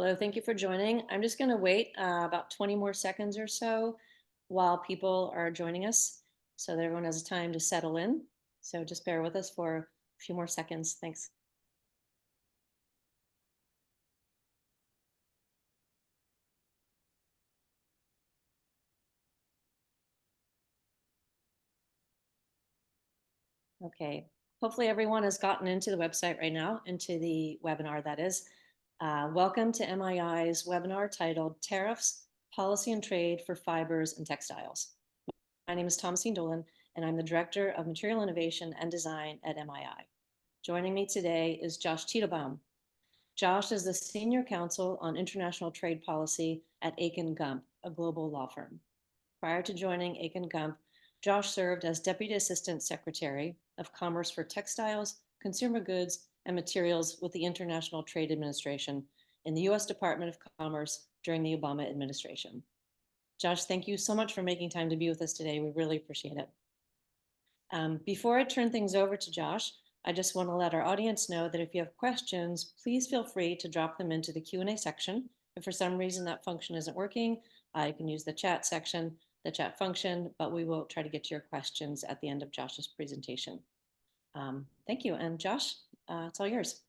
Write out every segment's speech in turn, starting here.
Hello, thank you for joining. I'm just going to wait about 20 more seconds or so while people are joining us so that everyone has time to settle in. So just bear with us for a few more seconds. Thanks. Okay, hopefully everyone has gotten into the website right now, into the webinar that is. Welcome to MII's webinar titled Tariffs, Policy and Trade for Fibers and Textiles. My name is Thomasine Dolan, and I'm the Director of Material Innovation and Design at MII. Joining me today is Josh Teitlebaum. Josh is the Senior Counsel on International Trade Policy at Akin Gump, a global law firm. Prior to joining Akin Gump, Josh served as Deputy Assistant Secretary of Commerce for Textiles, Consumer Goods, and Materials with the International Trade Administration in the U.S. Department of Commerce during the Obama administration. Josh, thank you so much for making time to be with us today. We really appreciate it. Before I turn things over to Josh, I just want to let our audience know that if you have questions, please feel free to drop them into the Q&A section. If for some reason that function isn't working, you can use the chat section, the chat function, but we will try to get to your questions at the end of Josh's presentation. Thank you. And Josh, it's all yours.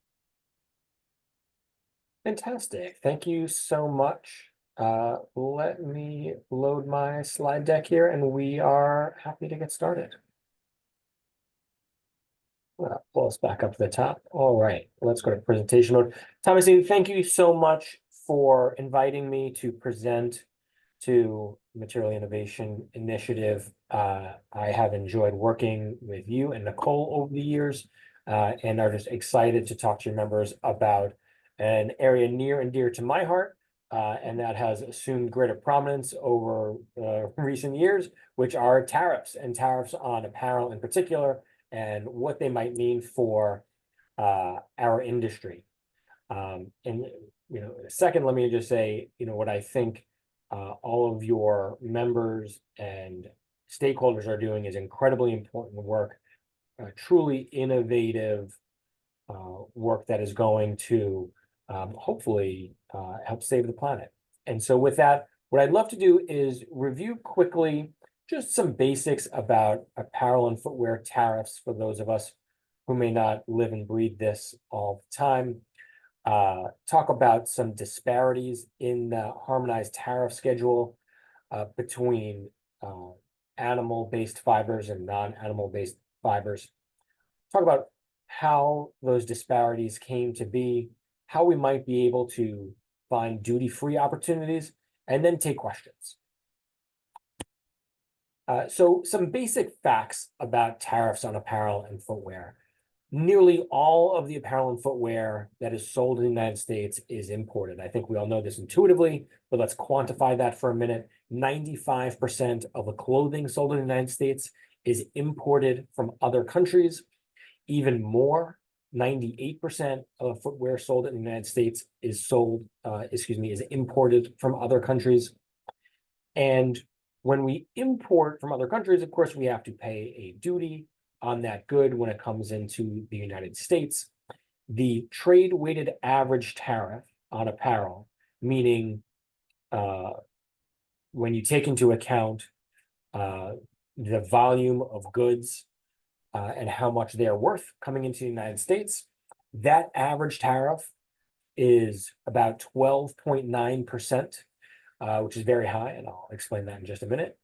Fantastic. Thank you so much. Let me load my slide deck here, and we are happy to get started. Pull us back up to the top. All right, let's go to presentation mode. Thomasine, thank you so much for inviting me to present to Material Innovation Initiative. I have enjoyed working with you and Nicole over the years, and are just excited to talk to your members about an area near and dear to my heart, and that has assumed greater prominence over recent years, which are tariffs, and tariffs on apparel in particular, and what they might mean for our industry. And second, let me just say, what I think all of your members and stakeholders are doing is incredibly important work, truly innovative work that is going to hopefully help save the planet. And so with that, what I'd love to do is review quickly just some basics about apparel and footwear tariffs for those of us who may not live and breathe this all the time. Talk about some disparities in the harmonized tariff schedule between animal-based fibers and non-animal-based fibers. Talk about how those disparities came to be, how we might be able to find duty-free opportunities, and then take questions. So some basic facts about tariffs on apparel and footwear. Nearly all of the apparel and footwear that is sold in the United States is imported. I think we all know this intuitively, but let's quantify that for a minute. 95% of the clothing sold in the United States is imported from other countries. Even more, 98% of footwear sold in the United States is imported from other countries. And when we import from other countries, of course, we have to pay a duty on that good when it comes into the United States. The trade-weighted average tariff on apparel, meaning when you take into account the volume of goods and how much they are worth coming into the United States, that average tariff is about 12.9%, which is very high, and I'll explain that in just a minute.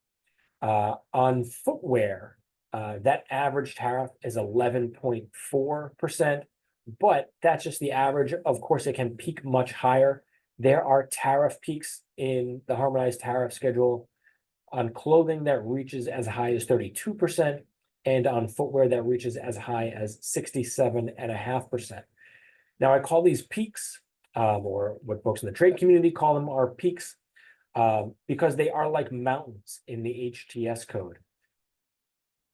On footwear, that average tariff is 11.4%, but that's just the average. Of course, it can peak much higher. There are tariff peaks in the harmonized tariff schedule on clothing that reaches as high as 32%, and on footwear that reaches as high as 67.5%. Now, I call these peaks, or what folks in the trade community call them are peaks, because they are like mountains in the HTS code.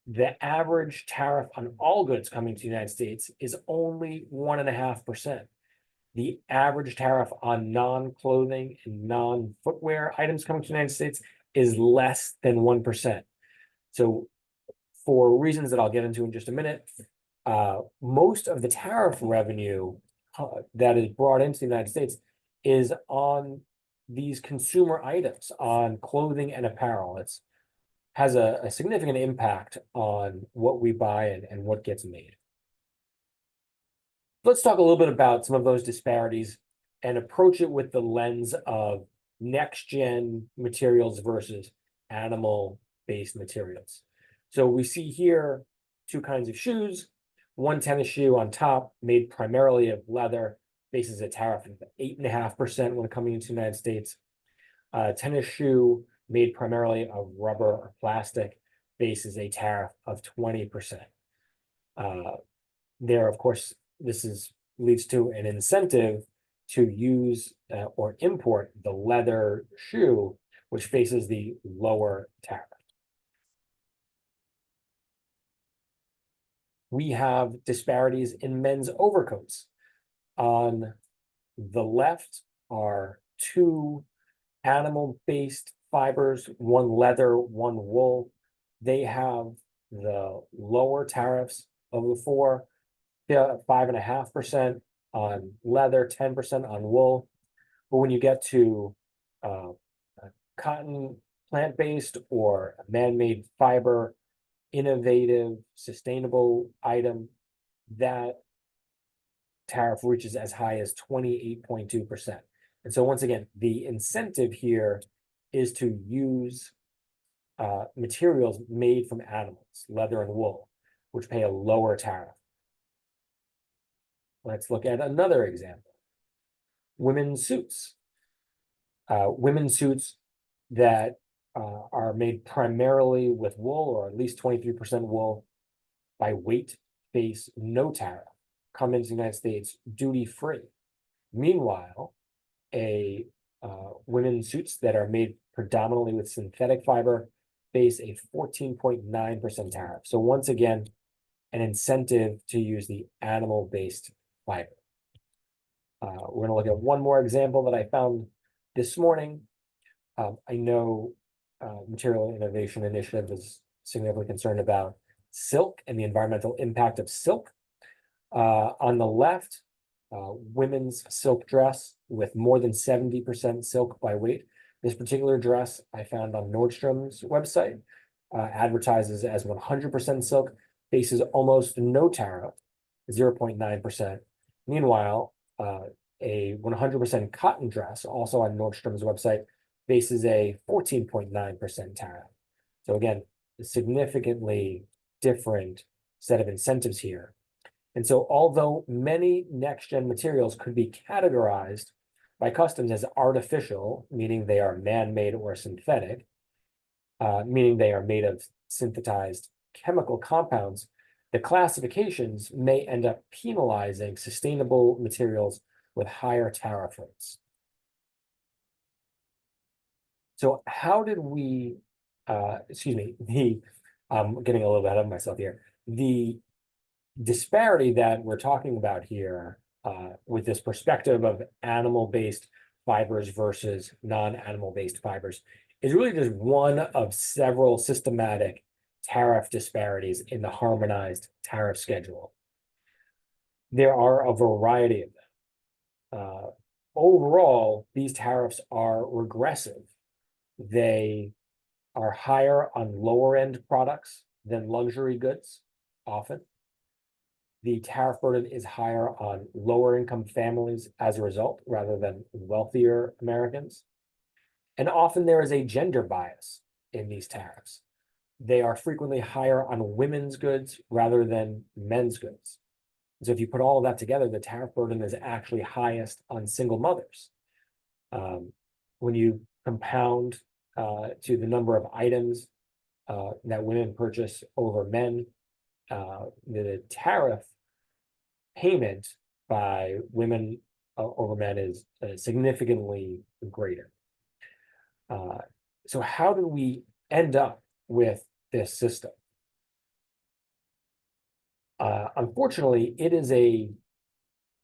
The average tariff on all goods coming to the United States is only 1.5%. The average tariff on non-clothing and non-footwear items coming to the United States is less than 1%. So for reasons that I'll get into in just a minute, most of the tariff revenue that is brought into the United States is on these consumer items, on clothing and apparel. It's has a significant impact on what we buy and what gets made. Let's talk a little bit about some of those disparities and approach it with the lens of next-gen materials versus animal-based materials. So we see here two kinds of shoes. One tennis shoe on top, made primarily of leather, faces a tariff of 8.5% when coming into the United States. Tennis shoe made primarily of rubber or plastic faces a tariff of 20%. There, of course, leads to an incentive to use or import the leather shoe, which faces the lower tariff. We have disparities in men's overcoats. On the left are two animal-based fibers, one leather, one wool. They have the lower tariffs of the four, 5.5% on leather, 10% on wool. But when you get to cotton, plant-based, or man-made fiber, innovative, sustainable item, that tariff reaches as high as 28.2%. And so once again, the incentive here is to use materials made from animals, leather and wool, which pay a lower tariff. Let's look at another example. Women's suits. Women's suits that are made primarily with wool, or at least 23% wool by weight, face no tariff, come into the United States duty-free. Meanwhile, women's suits that are made predominantly with synthetic fiber face a 14.9% tariff. So once again, an incentive to use the animal-based fiber. We're going to look at one more example that I found this morning. I know Material Innovation Initiative is significantly concerned about silk and the environmental impact of silk. On the left, women's silk dress with more than 70% silk by weight. This particular dress I found on Nordstrom's website, advertises as 100% silk, faces almost no tariff, 0.9%. Meanwhile, a 100% cotton dress, also on Nordstrom's website, faces a 14.9% tariff. So again, a significantly different set of incentives here. And so although many next-gen materials could be categorized by customs as artificial, meaning they are man-made or synthetic, meaning they are made of synthesized chemical compounds, the classifications may end up penalizing sustainable materials with higher tariff rates. So how did we, I'm getting a little bit ahead of myself here. The disparity that we're talking about here with this perspective of animal-based fibers versus non-animal-based fibers is really just one of several systematic tariff disparities in the harmonized tariff schedule. There are a variety of them. Overall, these tariffs are regressive. They are higher on lower-end products than luxury goods, often. The tariff burden is higher on lower-income families as a result, rather than wealthier Americans. And often there is a gender bias in these tariffs. They are frequently higher on women's goods rather than men's goods. So if you put all of that together, the tariff burden is actually highest on single mothers. When you compound to the number of items that women purchase over men, the tariff payment by women over men is significantly greater. So how do we end up with this system? Unfortunately, it is a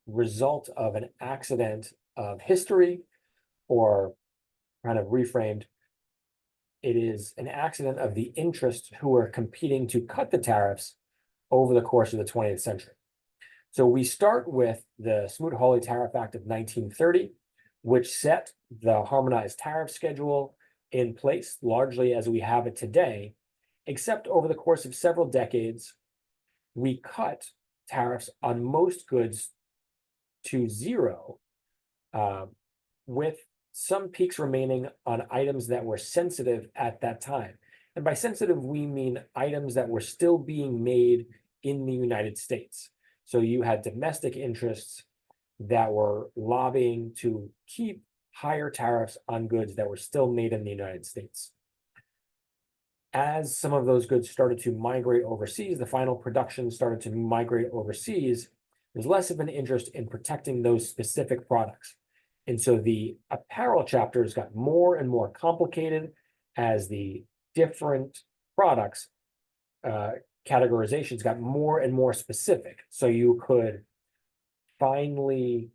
result of an accident of history, or kind of reframed, it is an accident of the interests who are competing to cut the tariffs over the course of the 20th century. So we start with the Smoot-Hawley Tariff Act of 1930, which set the harmonized tariff schedule in place largely as we have it today, except over the course of several decades, we cut tariffs on most goods to zero, with some peaks remaining on items that were sensitive at that time. And by sensitive, we mean items that were still being made in the United States. So you had domestic interests that were lobbying to keep higher tariffs on goods that were still made in the United States. As some of those goods started to migrate overseas, the final production started to migrate overseas, there's less of an interest in protecting those specific products. And so the apparel chapters got more and more complicated as the different products categorizations got more and more specific. So you could finally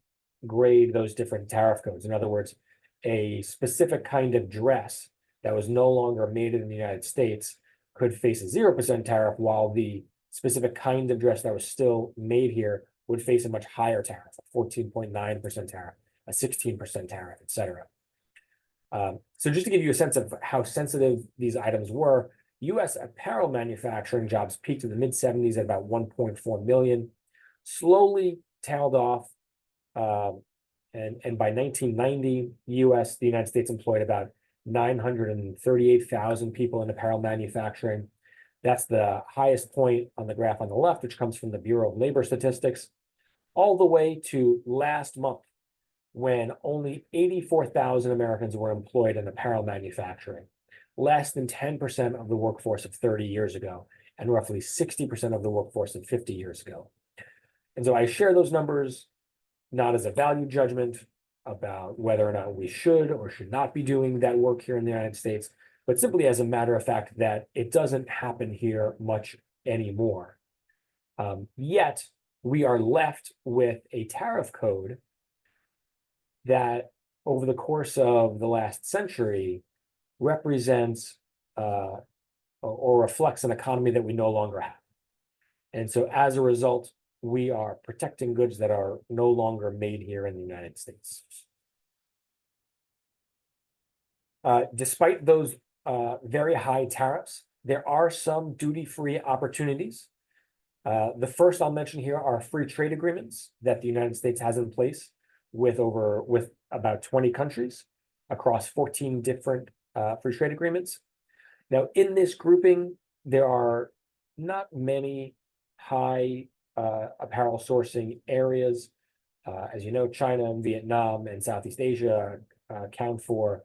grade those different tariff codes. In other words, a specific kind of dress that was no longer made in the United States could face a 0% tariff, while the specific kind of dress that was still made here would face a much higher tariff, a 14.9% tariff, a 16% tariff, et cetera. So just to give you a sense of how sensitive these items were, US apparel manufacturing jobs peaked in the mid-70s at about 1.4 million, slowly tailed off, and by 1990, the United States employed about 938,000 people in apparel manufacturing. That's the highest point on the graph on the left, which comes from the Bureau of Labor Statistics, all the way to last month, when only 84,000 Americans were employed in apparel manufacturing, less than 10% of the workforce of 30 years ago, and roughly 60% of the workforce of 50 years ago. And so I share those numbers not as a value judgment about whether or not we should or should not be doing that work here in the United States, but simply as a matter of fact that it doesn't happen here much anymore. Yet we are left with a tariff code that over the course of the last century represents or reflects an economy that we no longer have. And so as a result, we are protecting goods that are no longer made here in the United States. Despite those very high tariffs, there are some duty-free opportunities. The first I'll mention here are free trade agreements that the United States has in place with about 20 countries across 14 different free trade agreements. Now, in this grouping, there are not many high apparel sourcing areas. As you know, China and Vietnam and Southeast Asia account for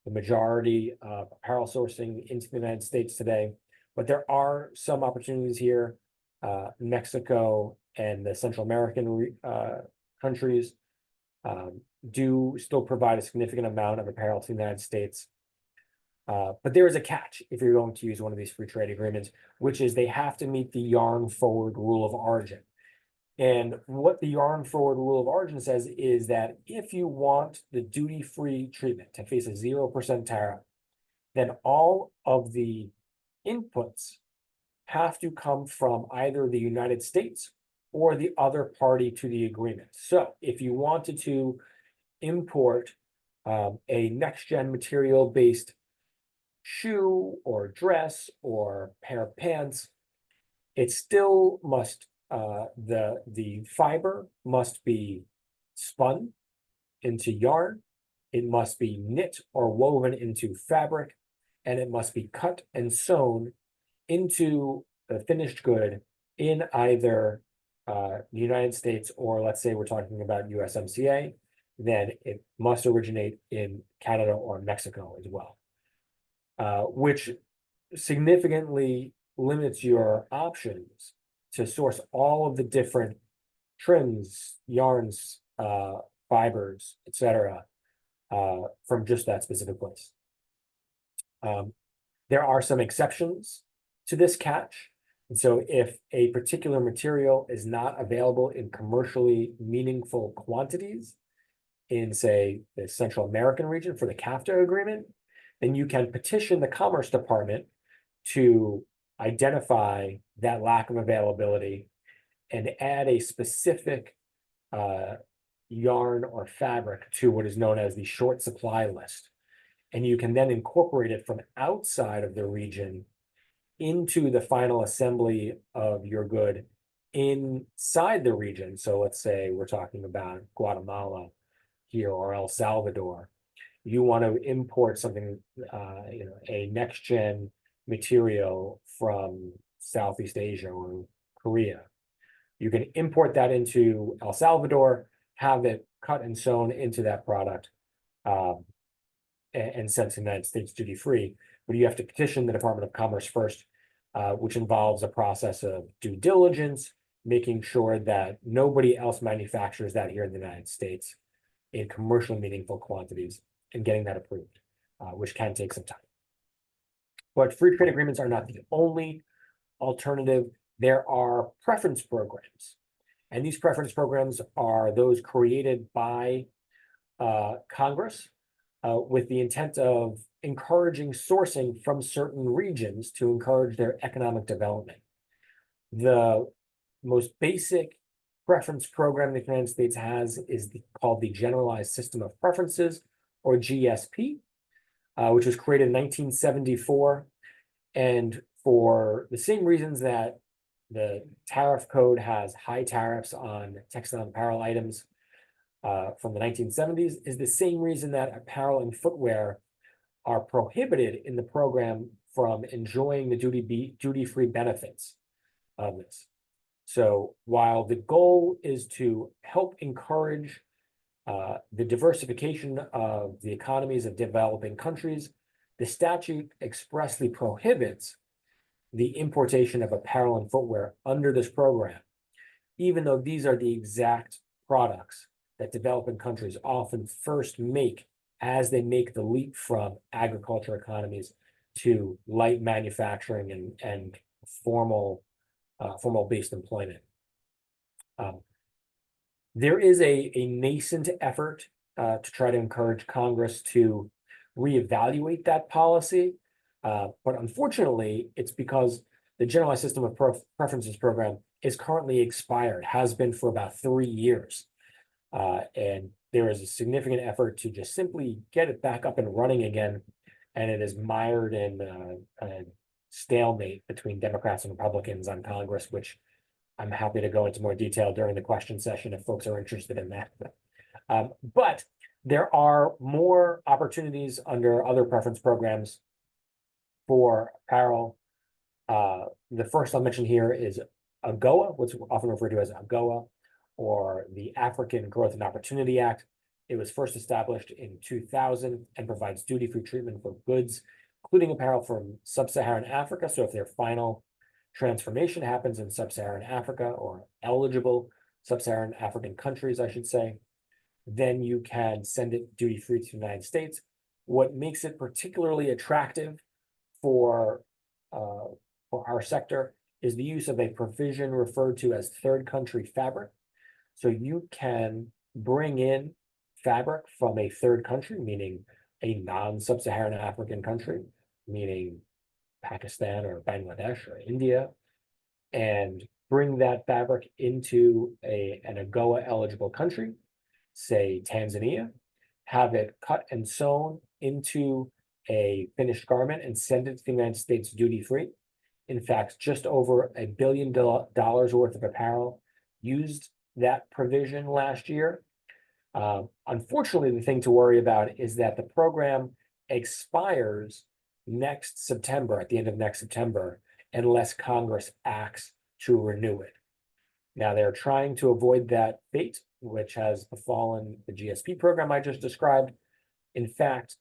the majority of apparel sourcing into the United States today. But there are some opportunities here. Mexico and the Central American countries do still provide a significant amount of apparel to the United States. But there is a catch if you're going to use one of these free trade agreements, which is they have to meet the yarn forward rule of origin. And what the yarn forward rule of origin says is that if you want the duty-free treatment to face a 0% tariff, then all of the inputs have to come from either the United States or the other party to the agreement. So if you wanted to import a next-gen material-based shoe or dress or pair of pants, it still must, the fiber must be spun into yarn, it must be knit or woven into fabric, and it must be cut and sewn into the finished good in either the United States, or let's say we're talking about USMCA, then it must originate in Canada or Mexico as well, which significantly limits your options to source all of the different trims, yarns, fibers, etc., from just that specific place. There are some exceptions to this catch. And so if a particular material is not available in commercially meaningful quantities in, say, the Central American region for the CAFTA agreement, then you can petition the Commerce Department to identify that lack of availability and add a specific yarn or fabric to what is known as the short supply list. And you can then incorporate it from outside of the region into the final assembly of your good inside the region. So let's say we're talking about Guatemala here or El Salvador. You want to import something, a next gen material from Southeast Asia or Korea. You can import that into El Salvador, have it cut and sewn into that product, and sent to the United States duty free. But you have to petition the Department of Commerce first, which involves a process of due diligence, making sure that nobody else manufactures that here in the United States in commercially meaningful quantities, and getting that approved, which can take some time. But free trade agreements are not the only alternative. There are preference programs, and these preference programs are those created by Congress with the intent of encouraging sourcing from certain regions to encourage their economic development. The most basic preference program the United States has is called the Generalized System of Preferences, or GSP, which was created in 1974. And for the same reasons that the tariff code has high tariffs on textile and apparel items from the 1970s, is the same reason that apparel and footwear are prohibited in the program from enjoying the duty-free benefits of this. So while the goal is to help encourage the diversification of the economies of developing countries, the statute expressly prohibits the importation of apparel and footwear under this program, even though these are the exact products that developing countries often first make as they make the leap from agriculture economies to light manufacturing and formal based employment. There is a nascent effort to try to encourage Congress to reevaluate that policy. But unfortunately, it's because the Generalized System of Preferences program is currently expired, has been for about 3 years. And there is a significant effort to just simply get it back up and running again. And it is mired in a stalemate between Democrats and Republicans on Congress, which I'm happy to go into more detail during the question session if folks are interested in that. But there are more opportunities under other preference programs for apparel. The first I'll mention here is AGOA, what's often referred to as AGOA, or the African Growth and Opportunity Act. It was first established in 2000 and provides duty-free treatment for goods, including apparel from sub-Saharan Africa. So if their final transformation happens in sub-Saharan Africa, or eligible sub-Saharan African countries, I should say, then you can send it duty-free to the United States. What makes it particularly attractive for our sector is the use of a provision referred to as third country fabric. So you can bring in fabric from a third country, meaning a non-sub-Saharan African country, meaning Pakistan or Bangladesh or India, and bring that fabric into an AGOA eligible country, say Tanzania, have it cut and sewn into a finished garment and send it to the United States duty-free. In fact, just over $1 billion worth of apparel used that provision last year. Unfortunately, the thing to worry about is that the program expires next September, at the end of next September, unless Congress acts to renew it. Now, they're trying to avoid that fate, which has befallen the GSP program I just described. In fact,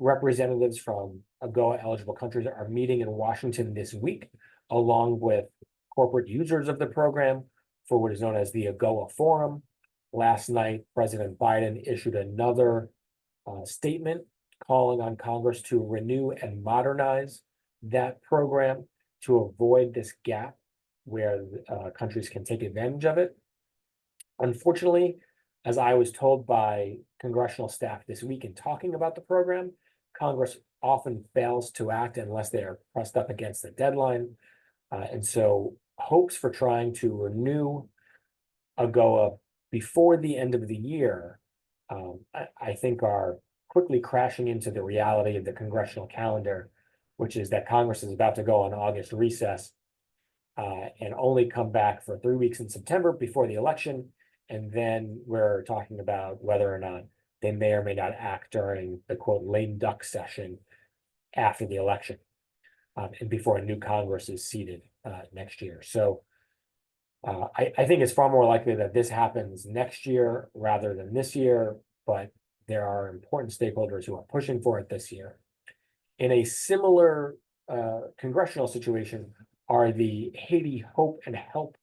representatives from AGOA eligible countries are meeting in Washington this week, along with corporate users of the program for what is known as the AGOA Forum. Last night, President Biden issued another statement calling on Congress to renew and modernize that program to avoid this gap where countries can take advantage of it. Unfortunately, as I was told by congressional staff this week in talking about the program, Congress often fails to act unless they are pressed up against the deadline. And so hopes for trying to renew AGOA before the end of the year, I think are quickly crashing into the reality of the congressional calendar, which is that Congress is about to go on August recess and only come back for 3 weeks in September before the election. And then we're talking about whether or not they may or may not act during the quote lame duck session after the election and before a new Congress is seated next year. So I think it's far more likely that this happens next year rather than this year, but there are important stakeholders who are pushing for it this year. In a similar congressional situation are the Haiti Hope and Help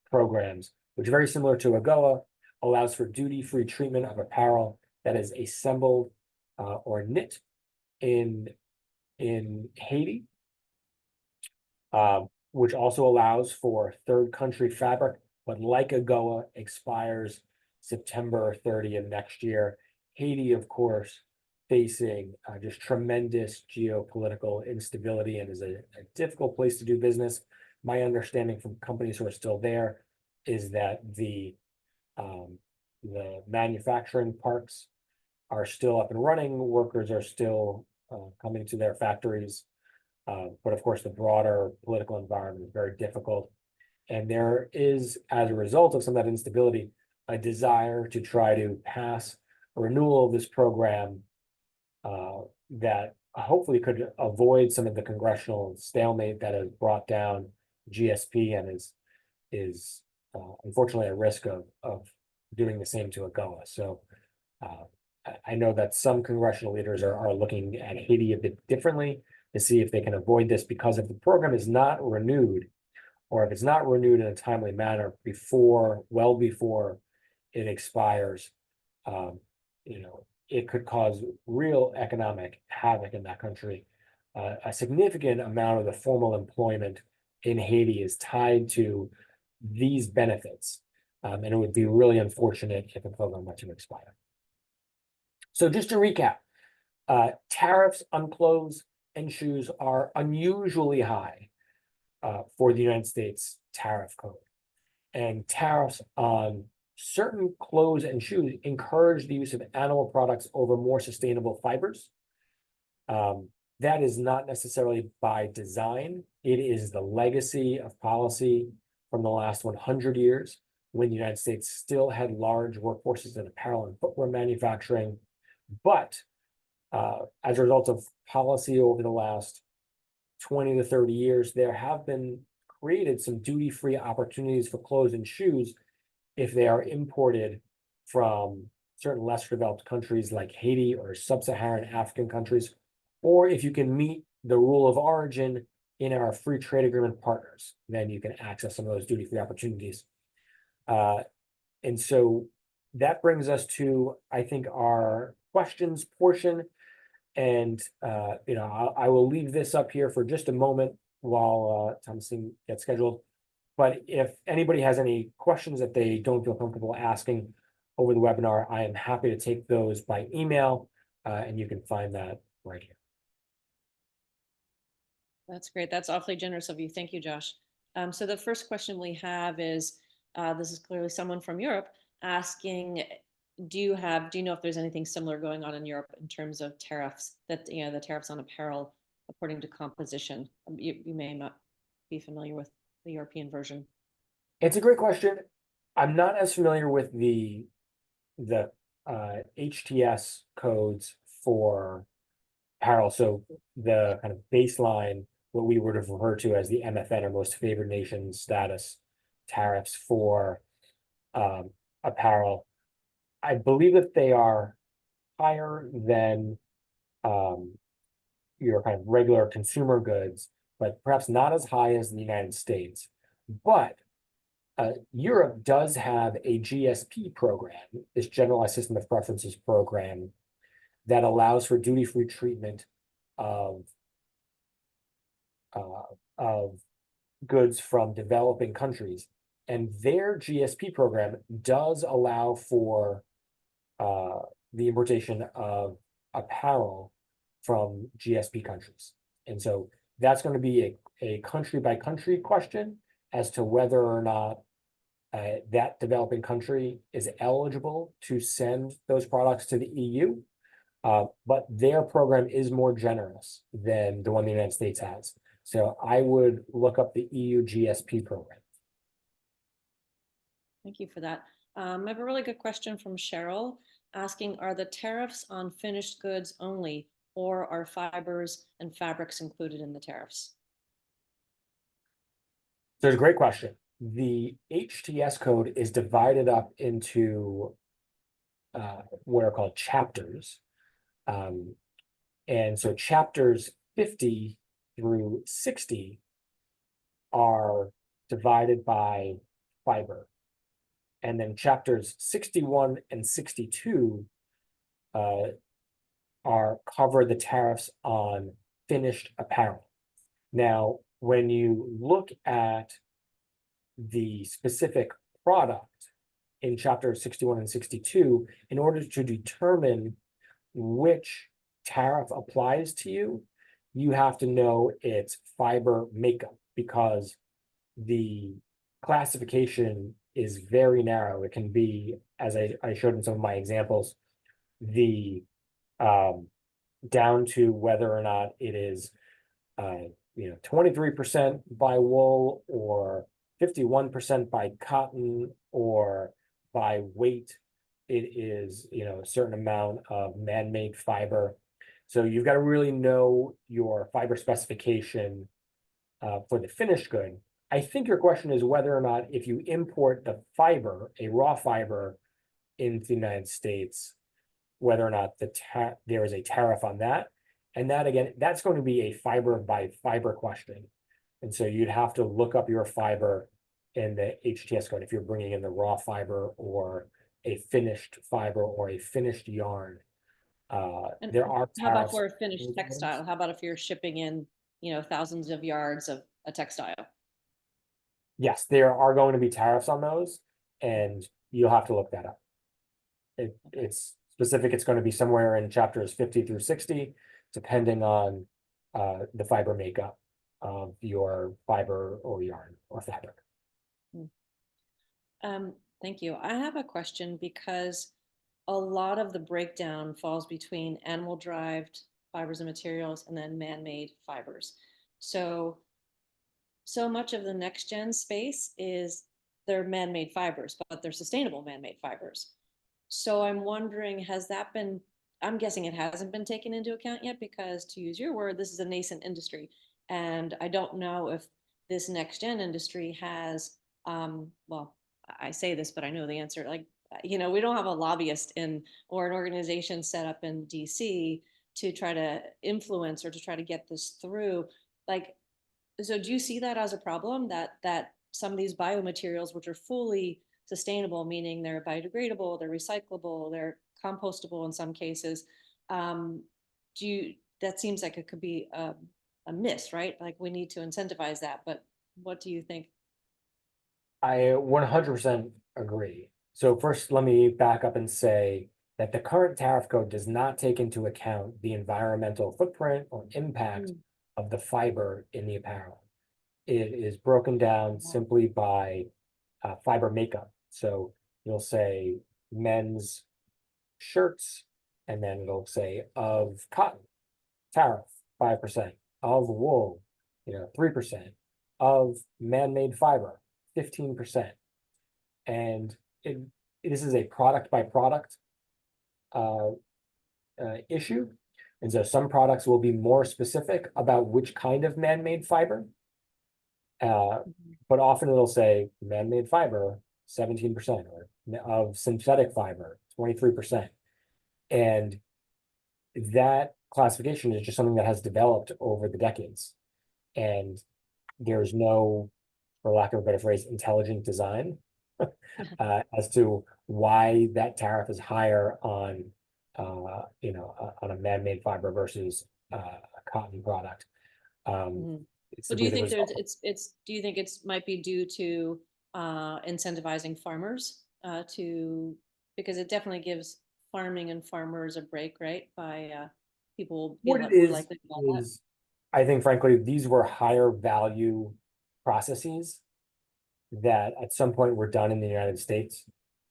programs, which very similar to AGOA, allows for duty-free treatment of apparel that is assembled or knit in Haiti, which also allows for third country fabric, but like AGOA expires September 30th next year. Haiti, of course, facing just tremendous geopolitical instability and is a difficult place to do business. My understanding from companies who are still there is that the manufacturing parks are still up and running, workers are still coming to their factories. But of course, the broader political environment is very difficult. And there is, as a result of some of that instability, a desire to try to pass a renewal of this program that hopefully could avoid some of the congressional stalemate that has brought down GSP and is unfortunately at risk of doing the same to AGOA. So I know that some congressional leaders are looking at Haiti a bit differently to see if they can avoid this, because if the program is not renewed, or if it's not renewed in a timely manner well before it expires, it could cause real economic havoc in that country. A significant amount of the formal employment in Haiti is tied to these benefits, and it would be really unfortunate if the program were to expire. So just to recap, tariffs on clothes and shoes are unusually high for the United States tariff code. And tariffs on certain clothes and shoes encourage the use of animal products over more sustainable fibers. That is not necessarily by design. It is the legacy of policy from the last 100 years, when the United States still had large workforces in apparel and footwear manufacturing. But as a result of policy over the last 20 to 30 years, there have been created some duty-free opportunities for clothes and shoes if they are imported from certain less developed countries like Haiti or sub-Saharan African countries, or if you can meet the rule of origin in our free trade agreement partners, then you can access some of those duty-free opportunities. And so that brings us to, I think, our questions portion. And I will leave this up here for just a moment while Thomason gets scheduled. But if anybody has any questions that they don't feel comfortable asking over the webinar, I am happy to take those by email, and you can find that right here. That's great. That's awfully generous of you. Thank you, Josh. So the first question we have is, this is clearly someone from Europe asking, do you know if there's anything similar going on in Europe in terms of tariffs, that, the tariffs on apparel according to composition? You may not be familiar with the European version. It's a great question. I'm not as familiar with the HTS codes for apparel. So the kind of baseline, what we would have referred to as the MFN, or most favored nation status tariffs for apparel. I believe that they are higher than your kind of regular consumer goods, but perhaps not as high as the United States. But Europe does have a GSP program, this Generalized System of Preferences program, that allows for duty-free treatment of goods from developing countries. And their GSP program does allow for the importation of apparel from GSP countries. And so that's going to be a country by country question as to whether or not that developing country is eligible to send those products to the EU. But their program is more generous than the one the United States has. So I would look up the EU GSP program. Thank you for that. I have a really good question from Cheryl asking, are the tariffs on finished goods only, or are fibers and fabrics included in the tariffs? So it's a great question. The HTS code is divided up into what are called chapters. And so chapters 50 through 60 are divided by fiber. And then chapters 61 and 62 cover the tariffs on finished apparel. Now, when you look at the specific product in chapters 61 and 62, in order to determine which tariff applies to you, you have to know its fiber makeup, because the classification is very narrow. It can be, as I showed in some of my examples, the down to whether or not it is 23% by wool, or 51% by cotton, or by weight it is a certain amount of man-made fiber. So you've got to really know your fiber specification for the finished good. I think your question is whether or not, if you import the fiber, a raw fiber, into the United States, whether or not there is a tariff on that. And that, again, that's going to be a fiber by fiber question. And so you'd have to look up your fiber in the HTS code if you're bringing in the raw fiber, or a finished fiber, or a finished yarn. And There are how about tariffs. for a finished textile? How about if you're shipping in, thousands of yards of a textile? Yes, there are going to be tariffs on those, and you'll have to look that up. It's specific. It's going to be somewhere in chapters 50 through 60, depending on the fiber makeup of your fiber or yarn or fabric. Thank you. I have a question, because a lot of the breakdown falls between animal-derived fibers and materials and then man-made fibers. So much of the next gen space is they're man-made fibers, but they're sustainable man-made fibers. So I'm wondering, I'm guessing it hasn't been taken into account yet, because, to use your word, this is a nascent industry. And I don't know if this next gen industry has, well, I say this, but I know the answer. Like, we don't have a lobbyist or an organization set up in DC to try to influence or to try to get this through. Like, so do you see that as a problem, that some of these biomaterials, which are fully sustainable, meaning they're biodegradable, they're recyclable, they're compostable in some cases, that seems like it could be a miss, right? Like, we need to incentivize that, but what do you think? I 100% agree. So first, let me back up and say that the current tariff code does not take into account the environmental footprint or impact of the fiber in the apparel. It is broken down simply by fiber makeup. So you'll say men's shirts, and then it'll say of cotton, tariff, 5%, of wool, 3%, of man-made fiber, 15%. And this is a product by product issue. And so some products will be more specific about which kind of man-made fiber. But often it'll say man-made fiber, 17%, or of synthetic fiber, 23%. And that classification is just something that has developed over the decades. And there's no, for lack of a better phrase, intelligent design as to why that tariff is higher on on a man-made fiber versus a cotton product. So do you think do you think it's might be due to incentivizing farmers because it definitely gives farming and farmers a break, right? By people be a lot more likely to buy that. I think, frankly, these were higher value processes. that at some point were done in the United States.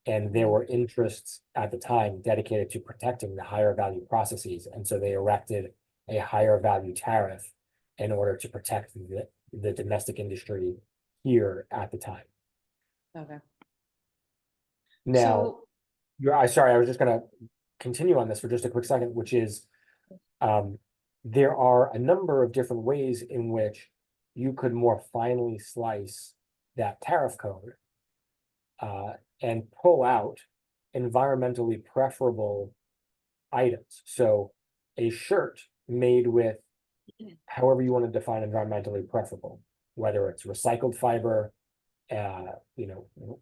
And there were interests at the time dedicated to protecting the higher value processes. And so they erected a higher value tariff in order to protect the domestic industry here at the time. Okay. Now, So, sorry, I was just gonna continue on this for just a quick second, which is there are a number of different ways in which you could more finely slice that tariff code and pull out environmentally preferable items. So a shirt made with however you want to define environmentally preferable, whether it's recycled fiber,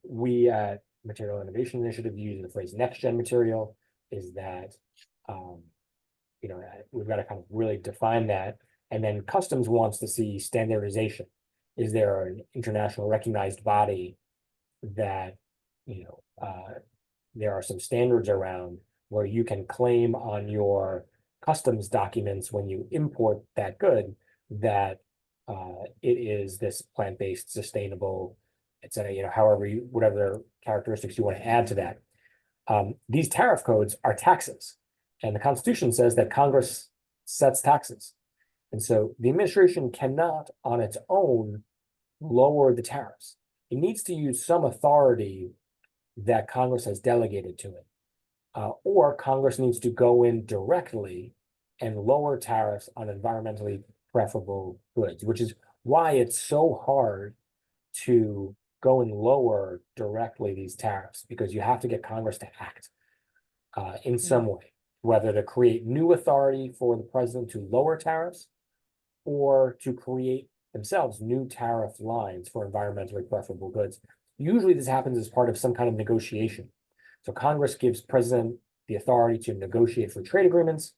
we at Material Innovation Initiative use the phrase next gen material, is that we've got to kind of really define that. And then customs wants to see standardization. Is there an international recognized body that, there are some standards around where you can claim on your customs documents when you import that good that it is this plant-based, sustainable, etc. Whatever characteristics you want to add to that. These tariff codes are taxes, and the Constitution says that Congress sets taxes. And so the administration cannot on its own lower the tariffs. It needs to use some authority that Congress has delegated to it. Or Congress needs to go in directly and lower tariffs on environmentally preferable goods, which is why it's so hard to go and lower directly these tariffs, because you have to get Congress to act in some way, whether to create new authority for the president to lower tariffs or to create themselves new tariff lines for environmentally preferable goods. Usually this happens as part of some kind of negotiation. So Congress gives president the authority to negotiate free trade agreements.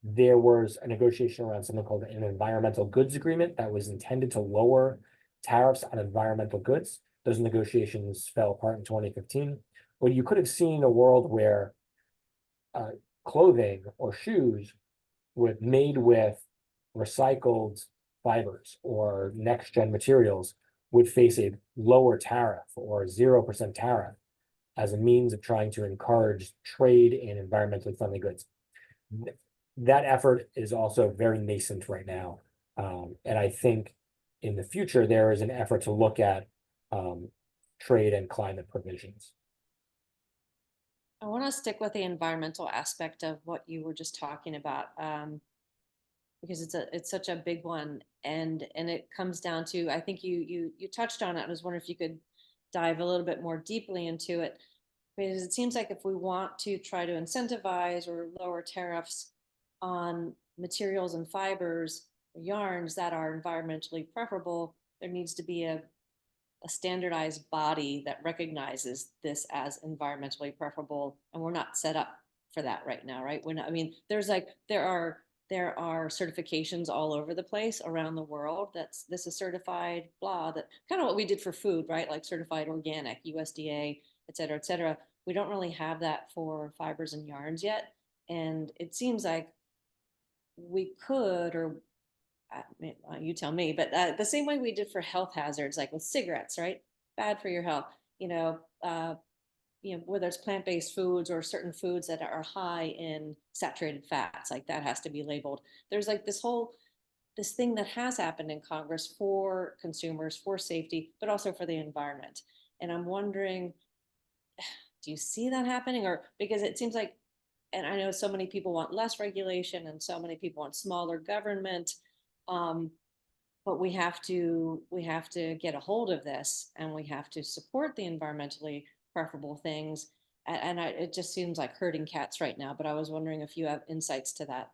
There was a negotiation around something called an environmental goods agreement that was intended to lower tariffs on environmental goods. Those negotiations fell apart in 2015. But you could have seen a world where clothing or shoes made with recycled fibers or next gen materials would face a lower tariff or 0% tariff as a means of trying to encourage trade in environmentally friendly goods. That effort is also very nascent right now. And I think in the future, there is an effort to look at trade and climate provisions. I want to stick with the environmental aspect of what you were just talking about, because it's such a big one, and it comes down to, I think you touched on it. I was wondering if you could dive a little bit more deeply into it, because it seems like if we want to try to incentivize or lower tariffs on materials and fibers, yarns that are environmentally preferable, there needs to be a standardized body that recognizes this as environmentally preferable, and we're not set up for that right now, right? There are certifications all over the place around the world this is certified, blah, that kind of what we did for food, right? Like certified organic, USDA, et cetera, et cetera. We don't really have that for fibers and yarns yet. And it seems like we could, or you tell me, but the same way we did for health hazards, like with cigarettes, right? Bad for your health, whether it's plant-based foods or certain foods that are high in saturated fats, like that has to be labeled. There's like this thing that has happened in Congress for consumers, for safety, but also for the environment. And I'm wondering, do you see that happening? Or because it seems like, and I know so many people want less regulation and so many people want smaller government, but we have to get a hold of this, and we have to support the environmentally preferable things. And it just seems like herding cats right now, but I was wondering if you have insights to that.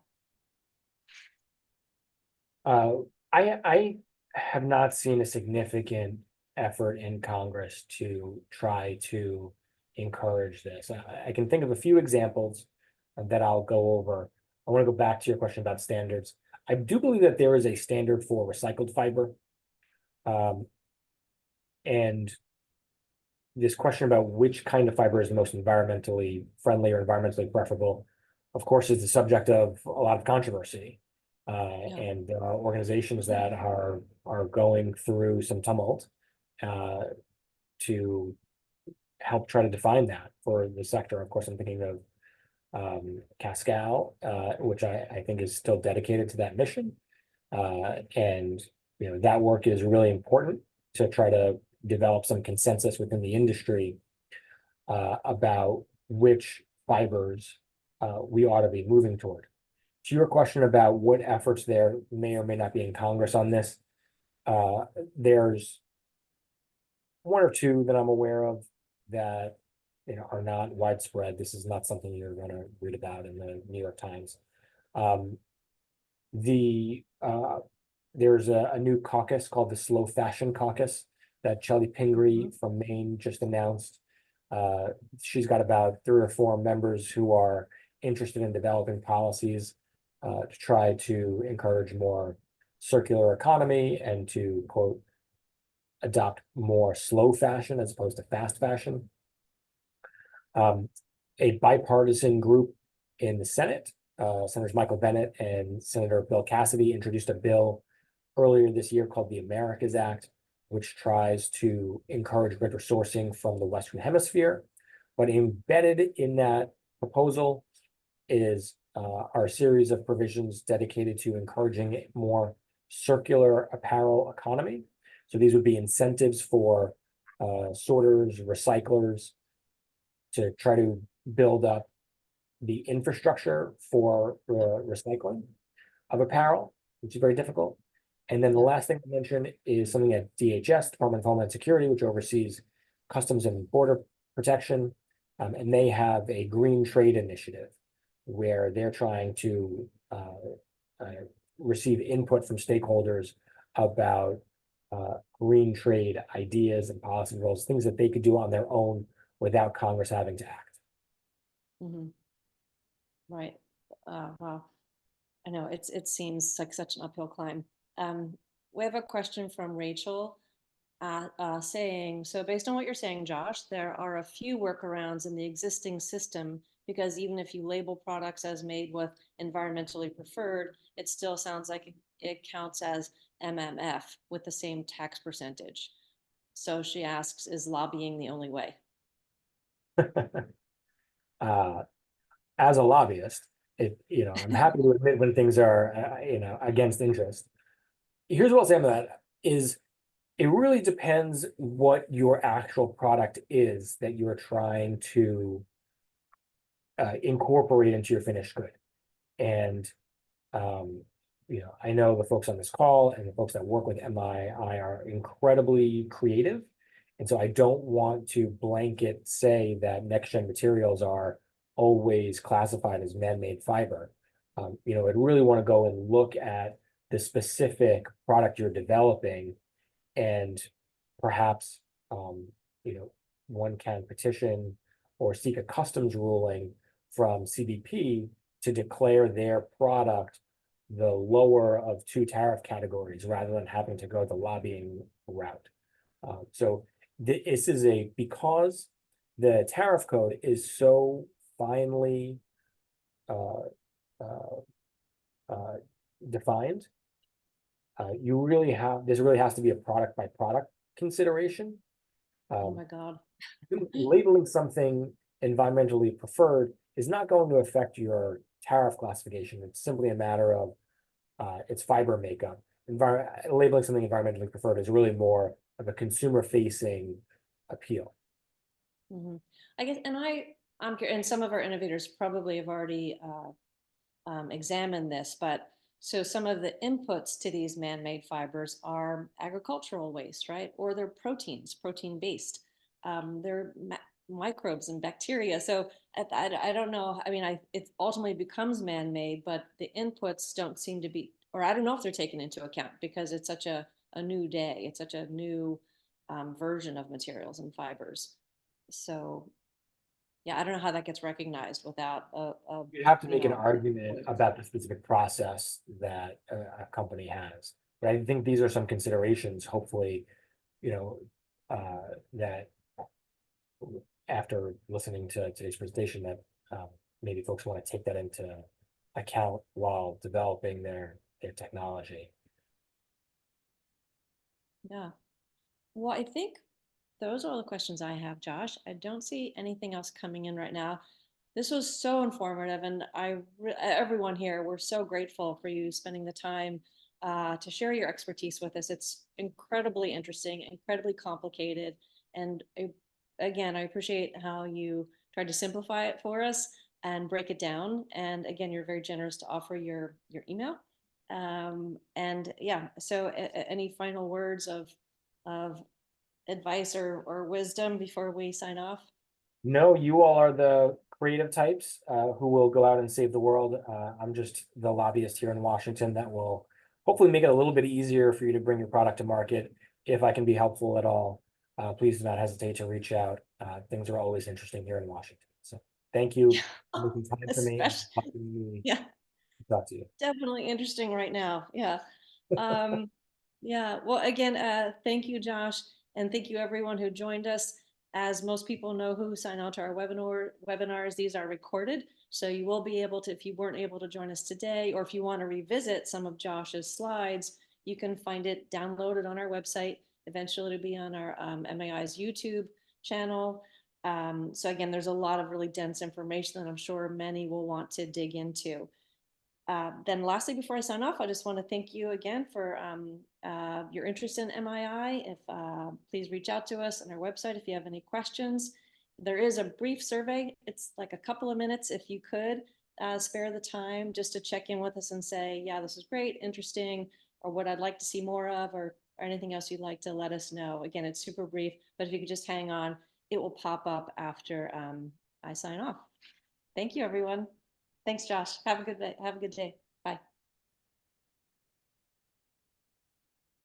I have not seen a significant effort in Congress to try to encourage this. I can think of a few examples that I'll go over. I want to go back to your question about standards. I do believe that there is a standard for recycled fiber. And this question about which kind of fiber is the most environmentally friendly or environmentally preferable, of course, is the subject of a lot of controversy. And there are organizations that are going through some tumult to help try to define that for the sector. Of course, I'm thinking of Cascal, which I think is still dedicated to that mission. And that work is really important to try to develop some consensus within the industry about which fibers we ought to be moving toward. To your question about what efforts there may or may not be in Congress on this, there's one or two that I'm aware of that are not widespread. This is not something you're going to read about in the New York Times. There's a new caucus called the Slow Fashion Caucus that Shelley Pingree from Maine just announced. She's got about 3 or 4 members who are interested in developing policies to try to encourage more circular economy and to, quote, adopt more slow fashion as opposed to fast fashion. A bipartisan group in the Senate, Senators Michael Bennet and Senator Bill Cassidy, introduced a bill earlier this year called the Americas Act, which tries to encourage greater sourcing from the Western Hemisphere. But embedded in that proposal are a series of provisions dedicated to encouraging a more circular apparel economy. So these would be incentives for sorters, recyclers, to try to build up the infrastructure for recycling of apparel, which is very difficult. And then the last thing to mention is something at DHS, Department of Homeland Security, which oversees Customs and Border Protection. And they have a green trade initiative where they're trying to receive input from stakeholders about green trade ideas and policy goals, things that they could do on their own without Congress having to act. Right. Wow. I know it seems like such an uphill climb. We have a question from Rachel saying, so based on what you're saying, Josh, there are a few workarounds in the existing system because even if you label products as made with environmentally preferred, it still sounds like it counts as MMF with the same tax percentage. So she asks, is lobbying the only way? As a lobbyist, I'm happy to admit when things are, against interest. Here's what I'll say about that is it really depends what your actual product is that you're trying to incorporate into your finished good. And, I know the folks on this call and the folks that work with MII are incredibly creative. And so I don't want to blanket say that next-gen materials are always classified as man-made fiber. I'd really want to go and look at the specific product you're developing, and perhaps one can petition or seek a customs ruling from CBP to declare their product the lower of 2 tariff categories rather than having to go the lobbying route. So this is because the tariff code is so finely defined, this really has to be a product by product consideration. Oh my God. Labeling something environmentally preferred is not going to affect your tariff classification. It's simply a matter of its fiber makeup. Labeling something environmentally preferred is really more of a consumer-facing appeal. I guess, and I'm curious, and some of our innovators probably have already examined this, but so some of the inputs to these man-made fibers are agricultural waste, right? Or they're protein-based. They're microbes and bacteria. So I don't know. I mean, it ultimately becomes man-made, but the inputs don't seem to be, or I don't know if they're taken into account because it's such a new day. It's such a new version of materials and fibers. So yeah, I don't know how that gets recognized without You'd have to make an argument about the specific process that a company has. But I think these are some considerations, hopefully, that after listening to today's presentation, that maybe folks want to take that into account while developing their technology. Yeah. Well, I think those are all the questions I have, Josh. I don't see anything else coming in right now. This was so informative, and everyone here, we're so grateful for you spending the time to share your expertise with us. It's incredibly interesting, incredibly complicated, and again, I appreciate how you tried to simplify it for us and break it down. And again, you're very generous to offer your email. And yeah, so any final words of advice or wisdom before we sign off? No, you all are the creative types who will go out and save the world. I'm just the lobbyist here in Washington that will hopefully make it a little bit easier for you to bring your product to market. If I can be helpful at all, please do not hesitate to reach out. Things are always interesting here in Washington. So thank you for making time for me and Especially, helping me yeah, talk to you. definitely interesting right now. Yeah. Um, yeah. Well, again, thank you, Josh, and thank you everyone who joined us. As most people know who sign on to our webinars, these are recorded. So you will be able to, if you weren't able to join us today, or if you want to revisit some of Josh's slides, you can find it downloaded on our website. Eventually it'll be on our MAI's YouTube channel. So again, there's a lot of really dense information that I'm sure many will want to dig into. Then lastly, before I sign off, I just want to thank you again for your interest in MII. If please reach out to us on our website if you have any questions. There is a brief survey. It's like a couple of minutes if you could spare the time just to check in with us and say, yeah, this is great, interesting, or what I'd like to see more of, or anything else you'd like to let us know. Again, it's super brief, but if you could just hang on, it will pop up after I sign off. Thank you, everyone. Thanks, Josh. Have a good day. Have a good day.